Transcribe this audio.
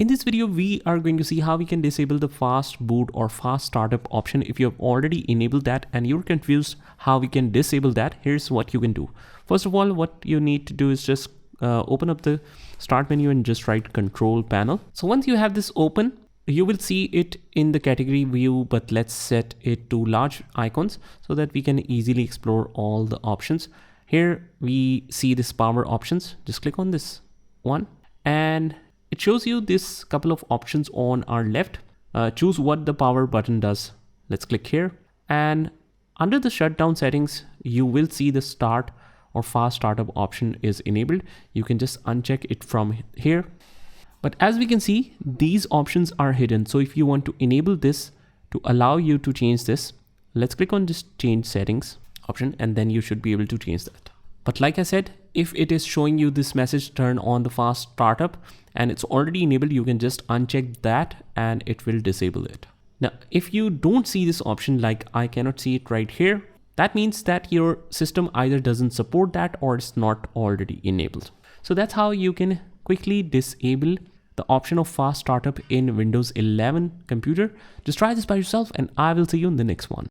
In this video, we are going to see how we can disable the fast boot or fast startup option. If you have already enabled that and you're confused how we can disable that, here's what you can do. First of all, what you need to do is just open up the start menu and just write control panel. So once you have this open, you will see it in the category view, but let's set it to large icons so that we can easily explore all the options. Here we see this power options. Just click on this one and it shows you this couple of options on our left. Choose what the power button does. Let's click here, and under the shutdown settings, you will see the start or fast startup option is enabled. You can just uncheck it from here. But as we can see, these options are hidden. So if you want to enable this to allow you to change this, let's click on this change settings option, and then you should be able to change that. But like I said, if it is showing you this message, turn on the fast startup, and it's already enabled, you can just uncheck that and it will disable it. Now, if you don't see this option, like I cannot see it right here, that means that your system either doesn't support that or it's not already enabled. So that's how you can quickly disable the option of fast startup in Windows 11 computer. Just try this by yourself and I will see you in the next one.